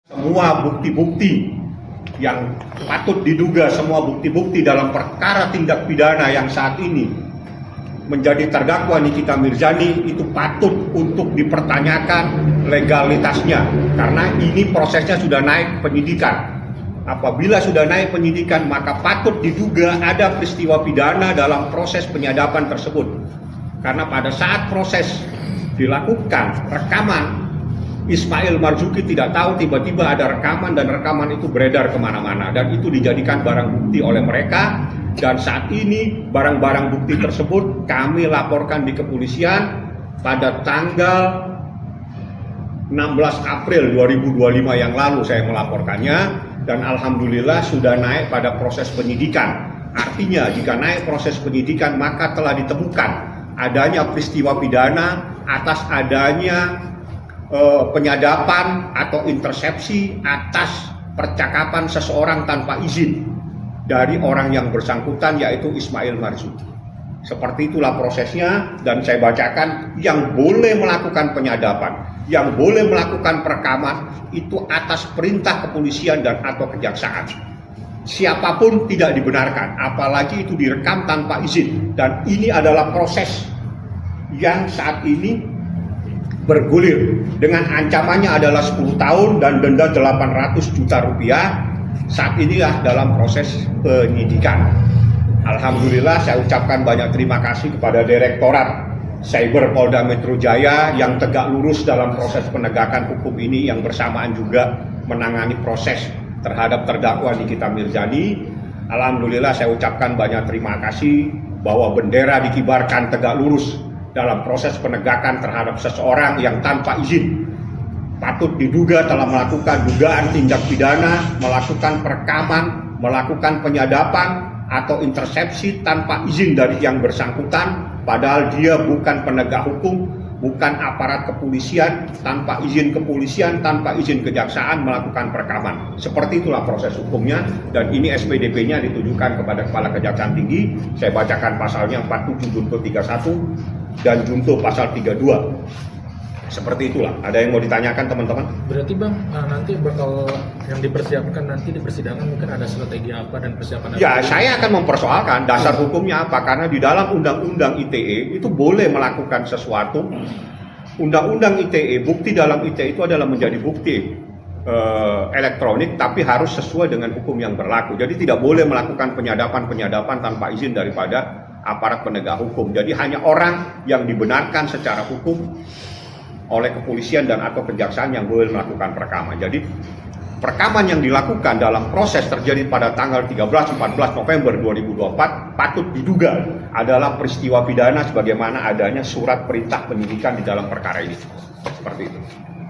Semua bukti-bukti yang patut diduga, semua bukti-bukti dalam perkara tindak pidana yang saat ini menjadi terdakwa Nikita Mirzani itu patut untuk dipertanyakan legalitasnya, karena ini prosesnya sudah naik penyidikan. Apabila sudah naik penyidikan, maka patut diduga ada peristiwa pidana dalam proses penyadapan tersebut. Karena pada saat proses dilakukan rekaman, Ismail Marzuki tidak tahu tiba-tiba ada rekaman dan rekaman itu beredar kemana-mana dan itu dijadikan barang bukti oleh mereka. Dan saat ini barang-barang bukti tersebut kami laporkan di kepolisian pada tanggal 16 April 2025 yang lalu saya melaporkannya, dan alhamdulillah sudah naik pada proses penyidikan. Artinya jika naik proses penyidikan maka telah ditemukan adanya peristiwa pidana atas adanya penyadapan atau intersepsi atas percakapan seseorang tanpa izin dari orang yang bersangkutan, yaitu Ismail Marzuki. Seperti itulah prosesnya, dan saya bacakan yang boleh melakukan penyadapan, yang boleh melakukan perekaman itu atas perintah kepolisian dan atau kejaksaan. Siapapun tidak dibenarkan, apalagi itu direkam tanpa izin. Dan ini adalah proses yang saat ini bergulir dengan ancamannya adalah 10 tahun dan denda 800 juta rupiah. Saat inilah dalam proses penyidikan. Alhamdulillah saya ucapkan banyak terima kasih kepada Direktorat Cyber Polda Metro Jaya yang tegak lurus dalam proses penegakan hukum ini, yang bersamaan juga menangani proses terhadap terdakwa Nikita Mirzani. Alhamdulillah saya ucapkan banyak terima kasih bahwa bendera dikibarkan tegak lurus dalam proses penegakan terhadap seseorang yang tanpa izin patut diduga telah melakukan dugaan tindak pidana, melakukan perekaman, melakukan penyadapan atau intersepsi tanpa izin dari yang bersangkutan, padahal dia bukan penegak hukum, bukan aparat kepolisian, tanpa izin kepolisian, tanpa izin kejaksaan melakukan perekaman. Seperti itulah proses hukumnya, dan ini SPDP-nya ditujukan kepada Kepala Kejaksaan Tinggi. Saya bacakan pasalnya 47 junto 31 dan junto pasal 32. Seperti itulah. Ada yang mau ditanyakan teman-teman? Berarti Bang, nanti bakal yang dipersiapkan nanti di persidangan mungkin ada strategi apa dan persiapan apa? Ya, saya akan mempersoalkan dasar hukumnya apa, karena di dalam Undang-Undang ITE itu boleh melakukan sesuatu. Undang-Undang ITE, bukti dalam ITE itu adalah menjadi bukti elektronik, tapi harus sesuai dengan hukum yang berlaku. Jadi tidak boleh melakukan penyadapan tanpa izin daripada aparat penegak hukum. Jadi hanya orang yang dibenarkan secara hukum oleh kepolisian dan atau kejaksaan yang boleh melakukan perekaman. Jadi perekaman yang dilakukan dalam proses terjadi pada tanggal 13-14 November 2024 patut diduga adalah peristiwa pidana sebagaimana adanya surat perintah penyidikan di dalam perkara ini. Seperti itu.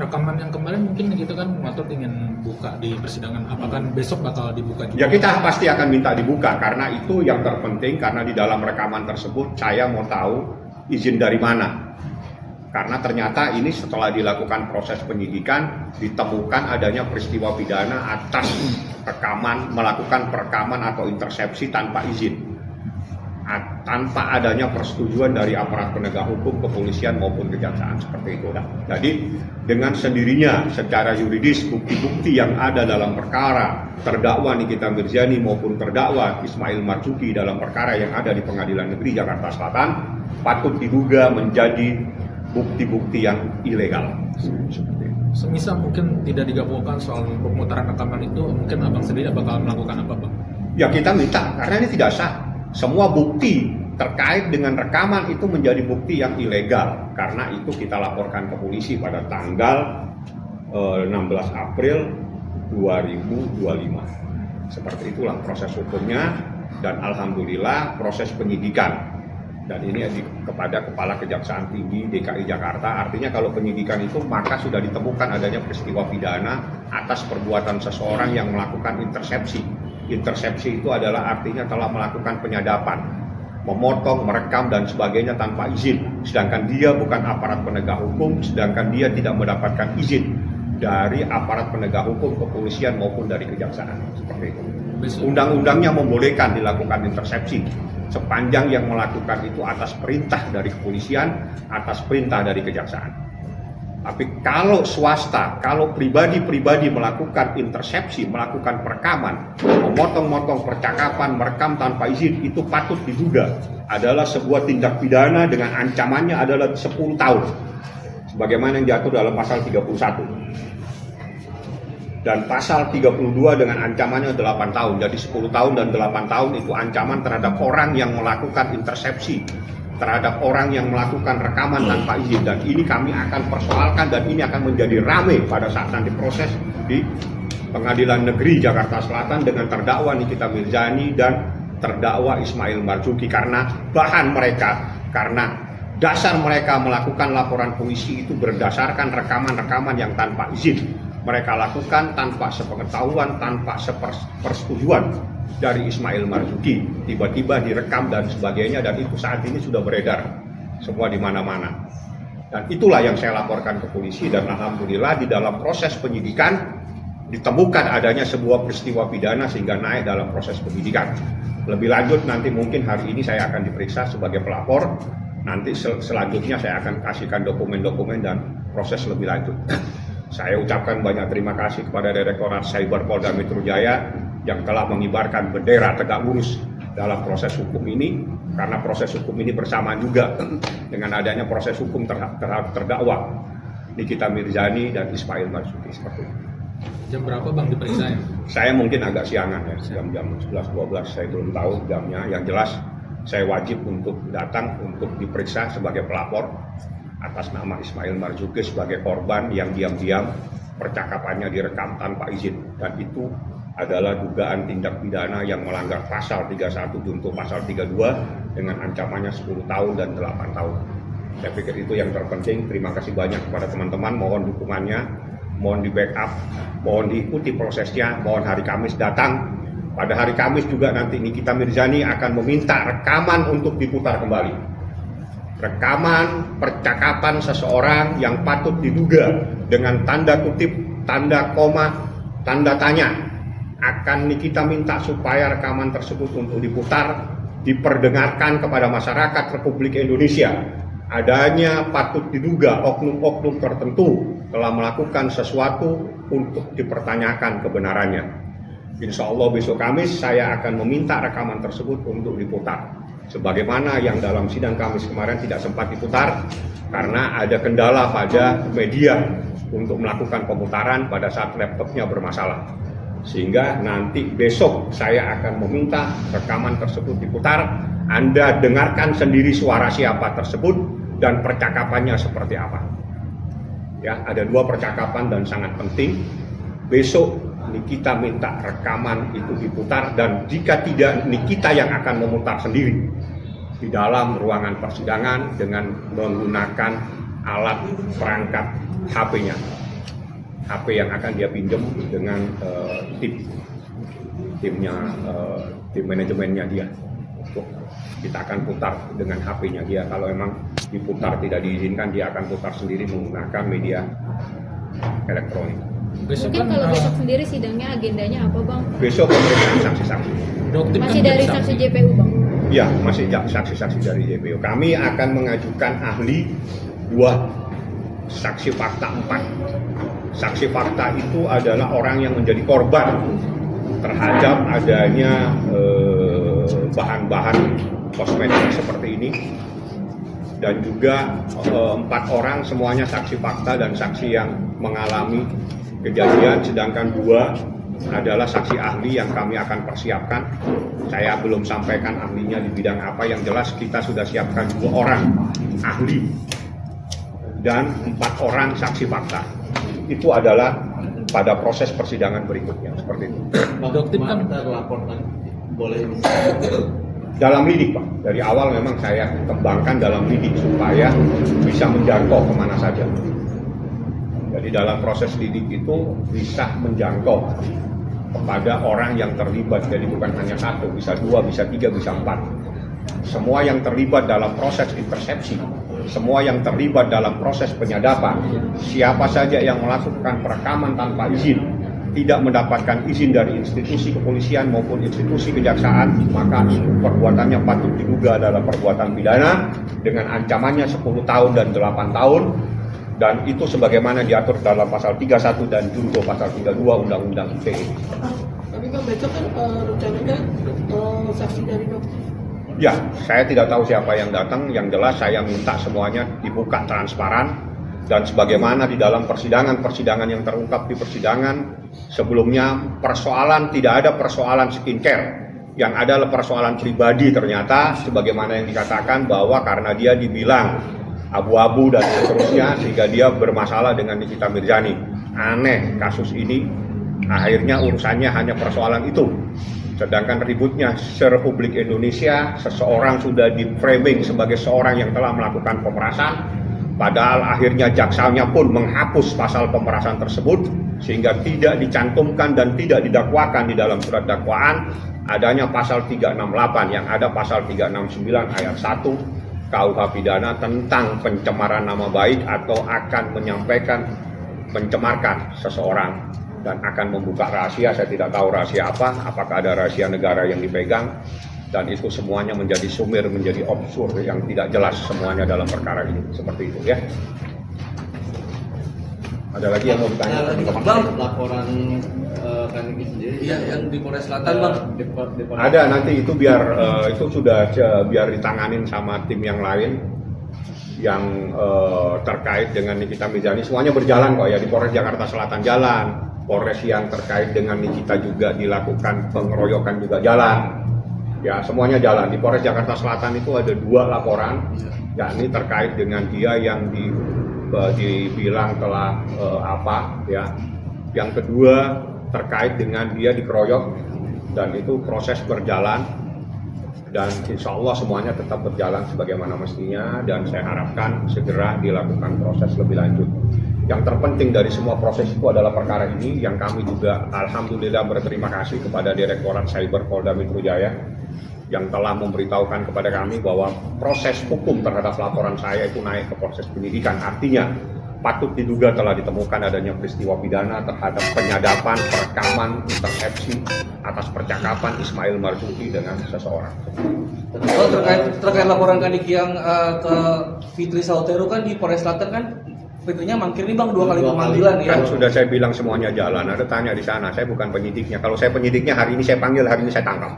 Rekaman yang kemarin mungkin kita kan mengatur ingin buka di persidangan, apakah besok bakal dibuka juga? Ya, kita pasti akan minta dibuka, karena itu yang terpenting, karena di dalam rekaman tersebut saya mau tahu izin dari mana. Karena ternyata ini setelah dilakukan proses penyidikan ditemukan adanya peristiwa pidana atas rekaman, melakukan perekaman atau intersepsi tanpa izin, tanpa adanya persetujuan dari aparat penegak hukum, kepolisian maupun kejaksaan. Seperti itu. Jadi dengan sendirinya secara yuridis bukti-bukti yang ada dalam perkara terdakwa Nikita Mirzani maupun terdakwa Ismail Marzuki dalam perkara yang ada di Pengadilan Negeri Jakarta Selatan patut diduga menjadi bukti-bukti yang ilegal. Semisal mungkin tidak digabungkan soal pemutaran rekaman itu, mungkin Abang sendiri bakal melakukan apa Bang? Ya, kita minta, karena ini tidak sah. Semua bukti terkait dengan rekaman itu menjadi bukti yang ilegal. Karena itu kita laporkan ke polisi pada tanggal 16 April 2025. Seperti itulah proses hukumnya, dan alhamdulillah proses penyidikan. Dan ini kepada Kepala Kejaksaan Tinggi DKI Jakarta. Artinya kalau penyidikan itu maka sudah ditemukan adanya peristiwa pidana atas perbuatan seseorang yang melakukan intersepsi. Intersepsi itu adalah artinya telah melakukan penyadapan, memotong, merekam dan sebagainya tanpa izin. Sedangkan dia bukan aparat penegak hukum, sedangkan dia tidak mendapatkan izin dari aparat penegak hukum, kepolisian maupun dari kejaksaan. Seperti itu. Undang-undangnya membolehkan dilakukan intersepsi sepanjang yang melakukan itu atas perintah dari kepolisian, atas perintah dari kejaksaan. Tapi kalau swasta, kalau pribadi-pribadi melakukan intersepsi, melakukan perekaman, memotong-motong percakapan, merekam tanpa izin, itu patut diduga adalah sebuah tindak pidana dengan ancamannya adalah 10 tahun. Sebagaimana yang diatur dalam pasal 31. Dan pasal 32 dengan ancamannya 8 tahun. Jadi 10 tahun dan 8 tahun itu ancaman terhadap orang yang melakukan intersepsi, terhadap orang yang melakukan rekaman tanpa izin. Dan ini kami akan persoalkan dan ini akan menjadi rame pada saat nanti proses di Pengadilan Negeri Jakarta Selatan dengan terdakwa Nikita Mirzani dan terdakwa Ismail Marzuki, karena bahan mereka, karena dasar mereka melakukan laporan polisi itu berdasarkan rekaman-rekaman yang tanpa izin mereka lakukan, tanpa sepengetahuan, tanpa persetujuan dari Ismail Marzuki, tiba-tiba direkam dan sebagainya, dan itu saat ini sudah beredar semua di mana-mana. Dan itulah yang saya laporkan ke polisi, dan alhamdulillah di dalam proses penyidikan ditemukan adanya sebuah peristiwa pidana sehingga naik dalam proses penyidikan. Lebih lanjut nanti mungkin hari ini saya akan diperiksa sebagai pelapor, nanti selanjutnya saya akan kasihkan dokumen-dokumen dan proses lebih lanjut. Saya ucapkan banyak terima kasih kepada Direktorat Cyber Polda Metro Jaya yang telah mengibarkan bendera tegak lurus dalam proses hukum ini, karena proses hukum ini bersamaan juga dengan adanya proses hukum terhadap terdakwa Nikita Mirzani dan Ismail Marzuki. Seperti itu. Jam berapa Bang diperiksa ya? Saya mungkin agak siangan ya, jam 11-12, saya belum tahu jamnya. Yang jelas saya wajib untuk datang untuk diperiksa sebagai pelapor atas nama Ismail Marzuki sebagai korban yang diam-diam percakapannya direkam tanpa izin, dan itu adalah dugaan tindak pidana yang melanggar pasal 31 junto pasal 32 dengan ancamannya 10 tahun dan 8 tahun. Saya pikir itu yang terpenting. Terima kasih banyak kepada teman-teman, mohon dukungannya, mohon di backup, mohon diikuti prosesnya, mohon hari Kamis datang. Pada hari Kamis juga nanti Nikita Mirzani akan meminta rekaman untuk diputar kembali. Rekaman percakapan seseorang yang patut diduga dengan tanda kutip, tanda koma, tanda tanya. Akan Nikita minta supaya rekaman tersebut untuk diputar, diperdengarkan kepada masyarakat Republik Indonesia. Adanya patut diduga oknum-oknum tertentu telah melakukan sesuatu untuk dipertanyakan kebenarannya. Insya Allah besok Kamis saya akan meminta rekaman tersebut untuk diputar. Sebagaimana yang dalam sidang Kamis kemarin tidak sempat diputar karena ada kendala pada media untuk melakukan pemutaran pada saat laptopnya bermasalah. Sehingga nanti besok saya akan meminta rekaman tersebut diputar. Anda dengarkan sendiri suara siapa tersebut dan percakapannya seperti apa. Ya, ada 2 percakapan dan sangat penting. Besok Nikita minta rekaman itu diputar, dan jika tidak Nikita yang akan memutar sendiri di dalam ruangan persidangan dengan menggunakan alat perangkat HP-nya. HP yang akan dia pinjam dengan tim manajemennya dia. Untuk kita akan putar dengan HP-nya dia. Kalau memang diputar tidak diizinkan, dia akan putar sendiri menggunakan media elektronik. Mungkin kalau besok sendiri sidangnya agendanya apa Bang? Besok pemeriksaan saksi-saksi. Masih dari saksi JPU Bang? Ya, masih saksi-saksi dari JPU. Kami akan mengajukan ahli 2, saksi fakta 4. Saksi fakta itu adalah orang yang menjadi korban terhadap adanya bahan-bahan kosmetik seperti ini. Dan juga 4 orang semuanya saksi fakta dan saksi yang mengalami kejadian, sedangkan 2 adalah saksi ahli yang kami akan persiapkan. Saya belum sampaikan ahlinya di bidang apa, yang jelas kita sudah siapkan 2 orang ahli dan 4 orang saksi fakta. Itu adalah pada proses persidangan berikutnya, seperti itu. Dokter kan terlaporkan boleh dalam lidik Pak, dari awal memang saya kembangkan dalam lidik supaya bisa menjangkau kemana saja. Jadi dalam proses lidik itu bisa menjangkau kepada orang yang terlibat, jadi bukan hanya 1, bisa 2, bisa 3, bisa 4. Semua yang terlibat dalam proses intersepsi, semua yang terlibat dalam proses penyadapan, siapa saja yang melakukan perekaman tanpa izin, tidak mendapatkan izin dari institusi kepolisian maupun institusi kejaksaan, maka itu perbuatannya patut diduga adalah perbuatan pidana dengan ancamannya 10 tahun dan 8 tahun. Dan itu sebagaimana diatur dalam pasal 31 dan junto pasal 32 Undang-Undang ITE. Tapi kan besok kan rencananya saksi dari dokter. Ya, saya tidak tahu siapa yang datang. Yang jelas saya minta semuanya dibuka transparan. Dan sebagaimana di dalam persidangan yang terungkap di persidangan sebelumnya, tidak ada persoalan skincare. Yang ada adalah persoalan pribadi ternyata, sebagaimana yang dikatakan bahwa karena dia dibilang abu-abu dan seterusnya sehingga dia bermasalah dengan Nikita Mirzani. Aneh kasus ini, akhirnya urusannya hanya persoalan itu. Sedangkan ributnya serepublik Indonesia, seseorang sudah di-framing sebagai seorang yang telah melakukan pemerasan, padahal akhirnya jaksanya pun menghapus pasal pemerasan tersebut sehingga tidak dicantumkan dan tidak didakwakan di dalam surat dakwaan adanya pasal 368, yang ada pasal 369 ayat 1 KUH pidana tentang pencemaran nama baik atau akan mencemarkan seseorang dan akan membuka rahasia. Saya tidak tahu rahasia apa, apakah ada rahasia negara yang dipegang, dan itu semuanya menjadi sumir, menjadi obskur yang tidak jelas semuanya dalam perkara ini. Seperti itu ya. Ada lagi yang mau ditanya? Bang, laporan Kaniki sendiri. Iya, yang di Polres Selatan, Bang. Ada, nanti itu biar itu sudah biar ditanganin sama tim yang lain yang terkait dengan Nikita Mirzani. Semuanya berjalan kok ya, di Polres Jakarta Selatan jalan, Polres yang terkait dengan Nikita juga dilakukan pengeroyokan juga jalan. Ya, semuanya jalan. Di Polres Jakarta Selatan itu ada 2 laporan, yakni terkait dengan dia yang dibilang telah yang kedua terkait dengan dia dikeroyok, dan itu proses berjalan dan insya Allah semuanya tetap berjalan sebagaimana mestinya, dan saya harapkan segera dilakukan proses lebih lanjut. Yang terpenting dari semua proses itu adalah perkara ini yang kami juga alhamdulillah berterima kasih kepada Direktorat Cyber Polda Metro Jaya yang telah memberitahukan kepada kami bahwa proses hukum terhadap laporan saya itu naik ke proses penyidikan. Artinya patut diduga telah ditemukan adanya peristiwa pidana terhadap penyadapan, perekaman, intercepsi atas percakapan Ismail Marzuki dengan seseorang. Oh, terkait laporan Kaniki yang ke Fitri Sautero kan di Polres Selatan kan Fitrinya mangkir nih Bang 2 kali pemanggilan ya. Kan sudah saya bilang semuanya jalan, ada tanya di sana, saya bukan penyidiknya. Kalau saya penyidiknya hari ini saya panggil, hari ini saya tangkap.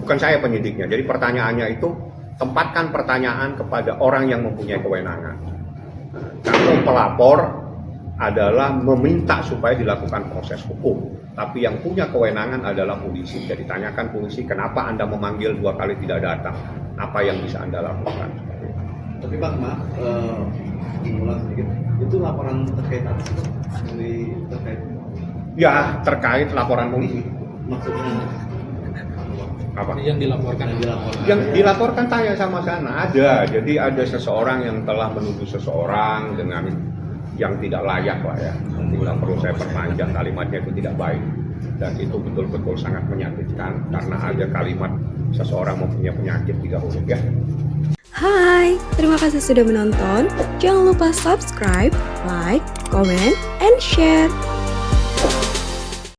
Bukan saya penyidiknya, jadi pertanyaannya itu tempatkan pertanyaan kepada orang yang mempunyai kewenangan. Kalau pelapor adalah meminta supaya dilakukan proses hukum, tapi yang punya kewenangan adalah polisi. Jadi tanyakan polisi, kenapa Anda memanggil 2 kali tidak datang? Apa yang bisa Anda lakukan? Tapi Bang, maaf, mengulang sedikit. Itu laporan terkait apa sih, terkait? Ya, terkait laporan polisi. Maksudnya Apa? Yang dilaporkan. Yang dilaporkan tanya sama sana, ada. Jadi ada seseorang yang telah menuduh seseorang dengan yang tidak layak lah ya. Tidak perlu saya perpanjang, kalimatnya itu tidak baik. Dan itu betul-betul sangat menyakitkan karena ada kalimat seseorang mempunyai penyakit 3 huruf ya. Hai, terima kasih sudah menonton. Jangan lupa subscribe, like, comment, and share.